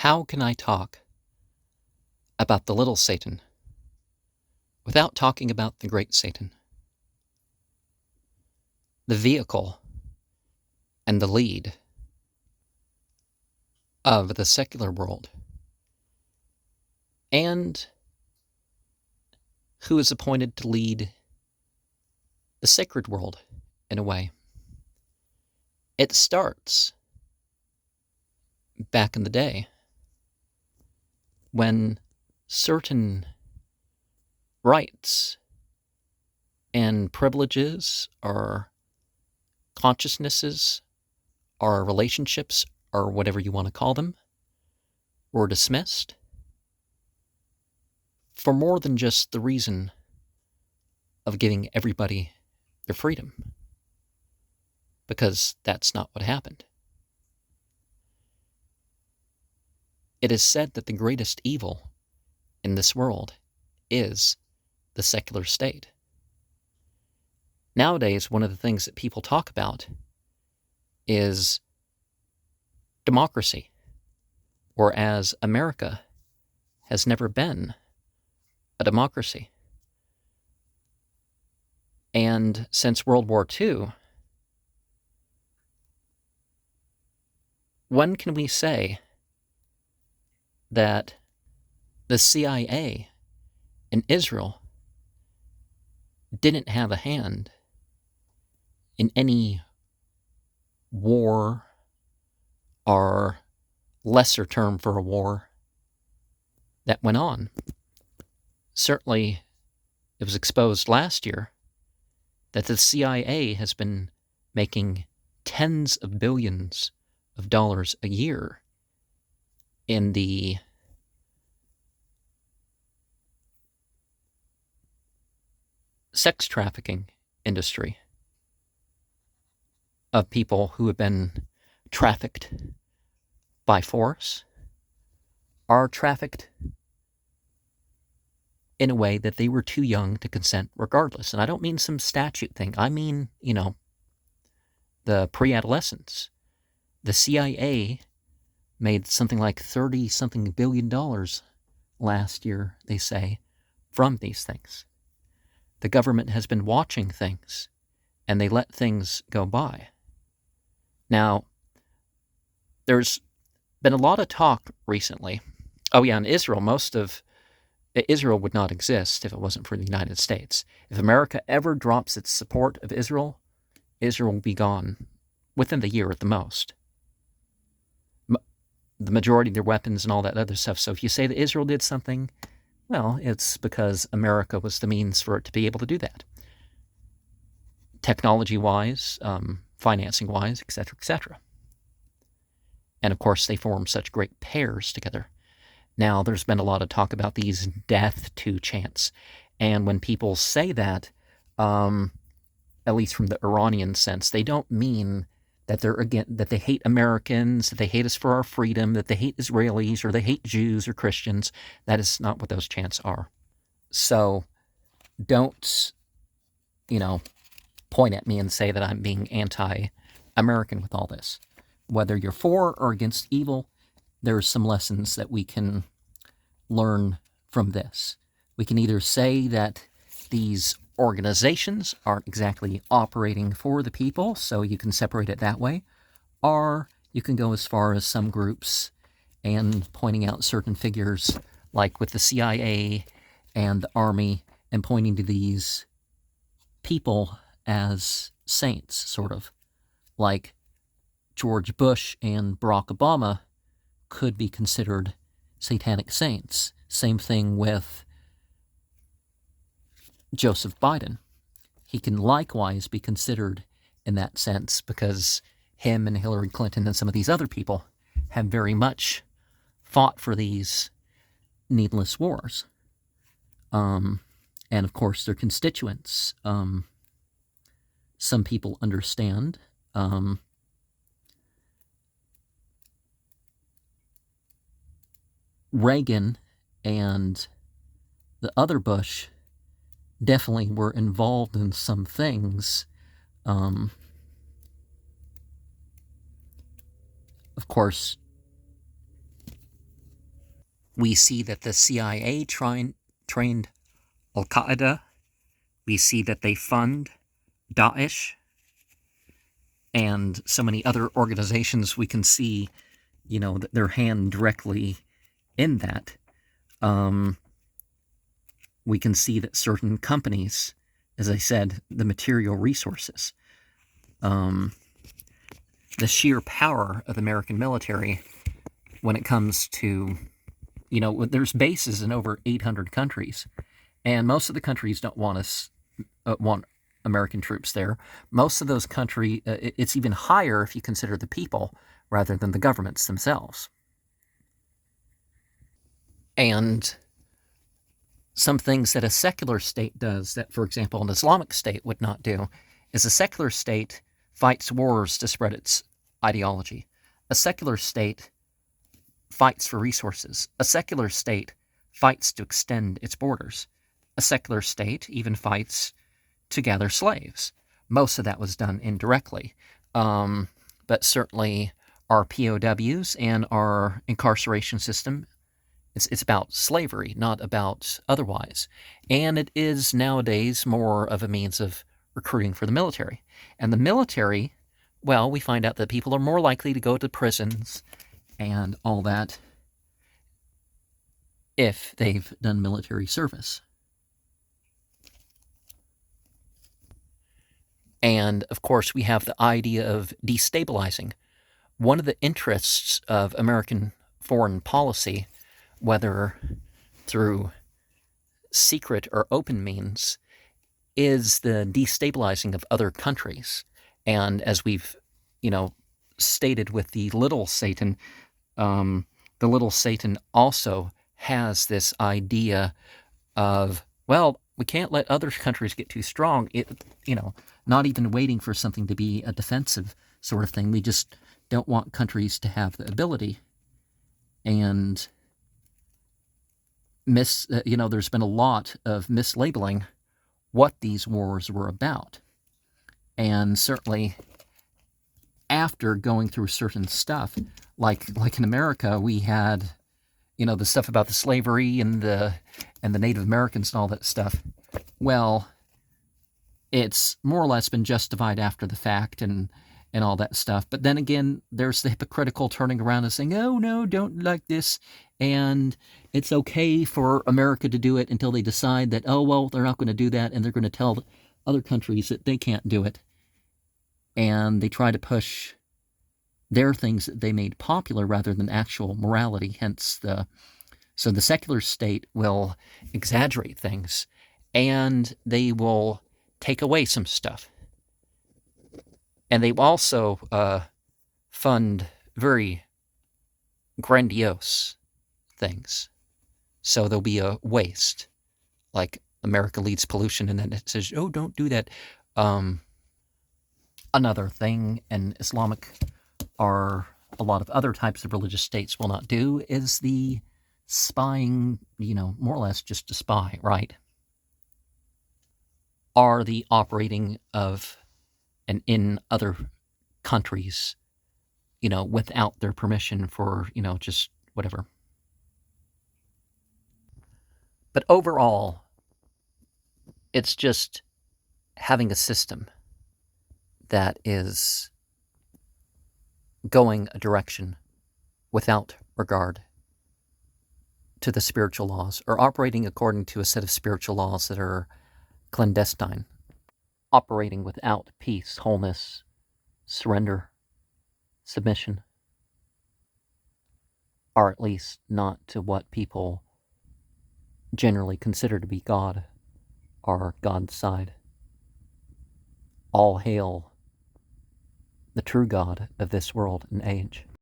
How can I talk about the little Satan without talking about the great Satan? The vehicle and the lead of the secular world, and who is appointed to lead the sacred world in a way. It starts back in the day when certain rights and privileges or consciousnesses or relationships or whatever you want to call them were dismissed for more than just the reason of giving everybody their freedom, because that's not what happened. It is said that the greatest evil in this world is the secular state. Nowadays, one of the things that people talk about is democracy, whereas America has never been a democracy. And since World War II, when can we say that the CIA in Israel didn't have a hand in any war or lesser term for a war that went on? Certainly, it was exposed last year that the CIA has been making tens of billions of dollars a year in the sex trafficking industry of people who have been trafficked by force, are trafficked in a way that they were too young to consent regardless. And I don't mean some statute thing. I mean, the pre-adolescents. The CIA made something like $30-something billion last year, they say, from these things. The government has been watching things, and they let things go by. Now, there's been a lot of talk recently. Oh yeah, in Israel, Israel would not exist if it wasn't for the United States. If America ever drops its support of Israel, Israel will be gone within the year at the most. The majority of their weapons and all that other stuff. So if you say that Israel did something, well, it's because America was the means for it to be able to do that. Technology-wise, financing-wise, etc., etc. And of course, they form such great pairs together. Now, there's been a lot of talk about these death to chants. And when people say that, at least from the Iranian sense, they don't mean that that they hate Americans, that they hate us for our freedom, that they hate Israelis, or they hate Jews or Christians. That is not what those chants are. So don't, point at me and say that I'm being anti-American with all this. Whether you're for or against evil, there's some lessons that we can learn from this. We can either say that these organizations aren't exactly operating for the people, so you can separate it that way, or you can go as far as some groups and pointing out certain figures, like with the CIA and the Army, and pointing to these people as saints, sort of. Like George Bush and Barack Obama could be considered satanic saints. Same thing with Joseph Biden. He can likewise be considered in that sense because him and Hillary Clinton and some of these other people have very much fought for these needless wars. And of course, their constituents. Some people understand. Reagan and the other Bush definitely were involved in some things. Of course, We see that the CIA trained Al-Qaeda. We see that they fund Daesh and so many other organizations. We can see, their hand directly in that. We can see that certain companies, as I said, the material resources, the sheer power of the American military when it comes to, there's bases in over 800 countries, and most of the countries don't want American troops there. Most of those countries, it's even higher if you consider the people rather than the governments themselves. And some things that a secular state does that, for example, an Islamic state would not do, is a secular state fights wars to spread its ideology. A secular state fights for resources. A secular state fights to extend its borders. A secular state even fights to gather slaves. Most of that was done indirectly, but certainly our POWs and our incarceration system, it's about slavery, not about otherwise. And it is nowadays more of a means of recruiting for the military. And the military, well, we find out that people are more likely to go to prisons and all that if they've done military service. And, of course, we have the idea of destabilizing. One of the interests of American foreign policy, whether through secret or open means, is the destabilizing of other countries. And as we've, stated with the little Satan, the little Satan also has this idea of, well, we can't let other countries get too strong. Not even waiting for something to be a defensive sort of thing. We just don't want countries to have the ability. And there's been a lot of mislabeling what these wars were about. And certainly after going through certain stuff, like in America, we had, the stuff about the slavery and the Native Americans and all that stuff. Well, it's more or less been justified after the fact and all that stuff. But then again, there's the hypocritical turning around and saying, oh, no, don't like this. And it's okay for America to do it until they decide that, oh, well, they're not going to do that. And they're going to tell other countries that they can't do it. And they try to push their things that they made popular rather than actual morality. Hence so the secular state will exaggerate things and they will take away some stuff. And they also fund very grandiose things. So there'll be a waste, like America leads pollution, and then it says, oh, don't do that. Another thing, and Islamic or a lot of other types of religious states will not do, is the spying, more or less just to spy, right? Are the operating of and in other countries, without their permission for, just whatever. But overall, it's just having a system that is going a direction without regard to the spiritual laws, or operating according to a set of spiritual laws that are clandestine, operating without peace, wholeness, surrender, submission, or at least not to what people generally consider to be God or God's side. All hail the true God of this world and age.